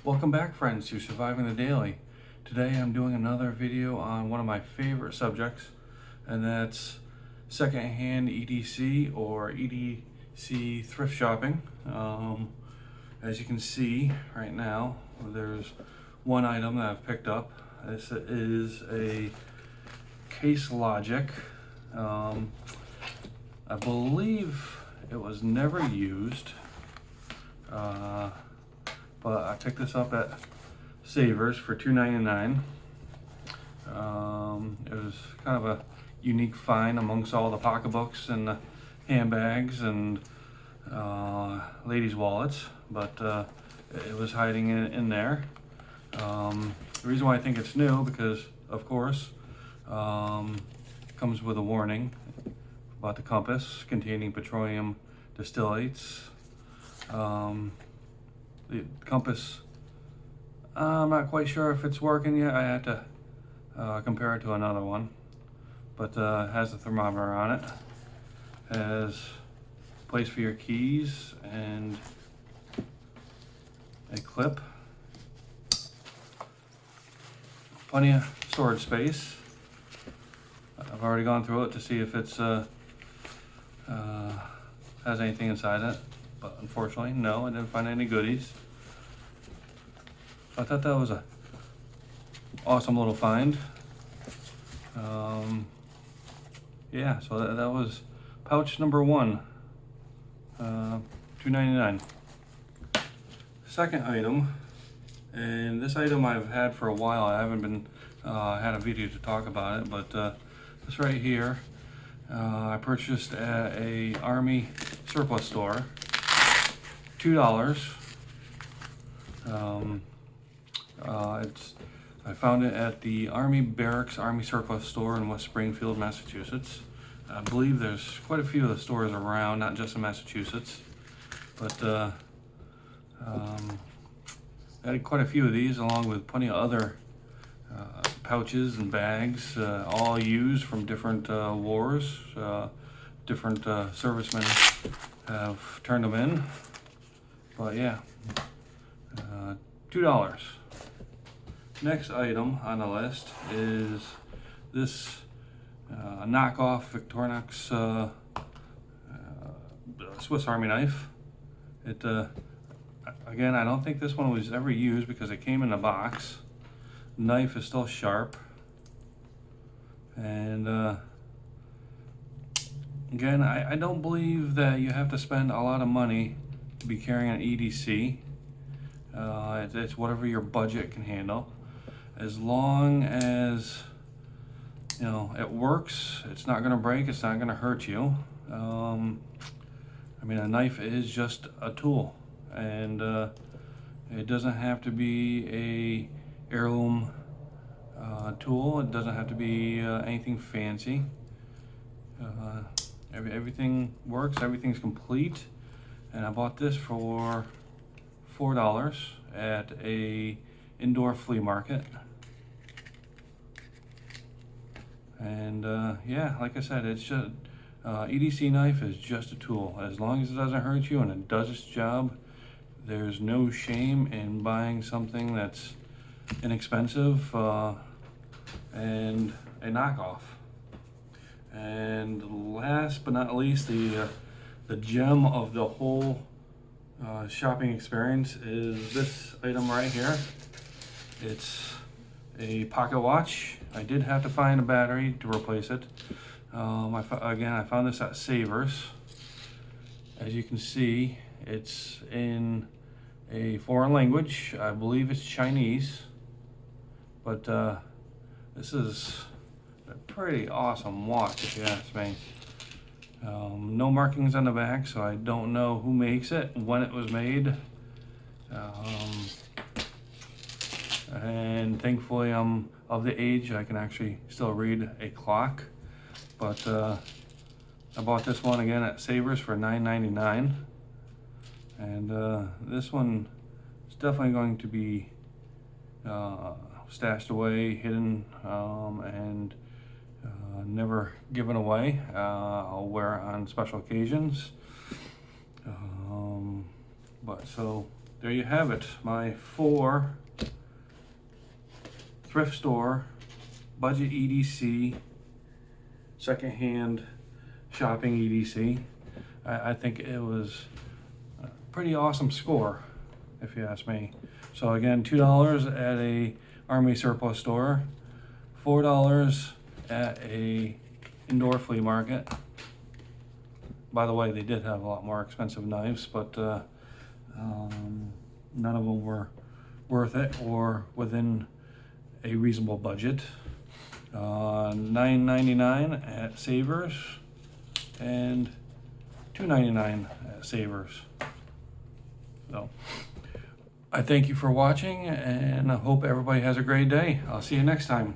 Welcome back, friends, to Surviving the Daily. Today I'm doing another video on one of my favorite subjects, and that's secondhand EDC or EDC thrift shopping. As you can see right now, there's one item that I've picked up. This is a Case Logic. I believe it was never used. But I picked this up at Savers for $2.99. It was kind of a unique find amongst all the pocketbooks and the handbags and ladies' wallets, but it was hiding in there. The reason why I think it's new, because of course, comes with a warning about the compass containing petroleum distillates. The compass, I'm not quite sure if it's working yet. I had to compare it to another one, but it has a thermometer on it. It has a place for your keys and a clip. Plenty of storage space. I've already gone through it to see if it's has anything inside it, but unfortunately, no, I didn't find any goodies. I thought that was a awesome little find. Yeah, so that was pouch number one, $2.99. Second item, and this item I've had for a while. I haven't been had a video to talk about it, but this right here, I purchased at a Army surplus store, $2. I found it at the Army Barracks Army Surplus Store in West Springfield, Massachusetts. I believe there's quite a few of the stores around, not just in Massachusetts, but I had quite a few of these, along with plenty of other pouches and bags, all used from different wars. Different servicemen have turned them in, but yeah, $2. Next item on the list is this knockoff Victorinox Swiss Army knife. It again, I don't think this one was ever used because it came in a box. The knife is still sharp, and again, I don't believe that you have to spend a lot of money to be carrying an EDC. It's whatever your budget can handle. As long as, you know, it works, it's not gonna break, it's not gonna hurt you. I mean, a knife is just a tool, and it doesn't have to be a heirloom tool. It doesn't have to be anything fancy. Everything works, everything's complete, and I bought this for $4 at a indoor flea market. And yeah, like I said, it's just EDC knife is just a tool. As long as it doesn't hurt you and it does its job, there's no shame in buying something that's inexpensive and a knockoff. And last but not least, the gem of the whole shopping experience is this item right here. It's a pocket watch. I did have to find a battery to replace it. I found this at Savers. As you can see, it's in a foreign language. I believe it's Chinese, but this is a pretty awesome watch, if you ask me. No markings on the back, so I don't know who makes it, when it was made. And thankfully I'm of the age I can actually still read a clock. But I bought this one again at Savers for $9.99. And this one is definitely going to be stashed away, hidden, and never given away. I'll wear it on special occasions. But so there you have it. My 4 thrift store, budget EDC, secondhand shopping EDC. I think it was a pretty awesome score, if you ask me. So again, $2 at a Army surplus store, $4 at a indoor flea market. By the way, they did have a lot more expensive knives, but none of them were worth it or within a reasonable budget. $9.99 at Savers and $2.99 at Savers. So I thank you for watching, and I hope everybody has a great day. I'll see you next time.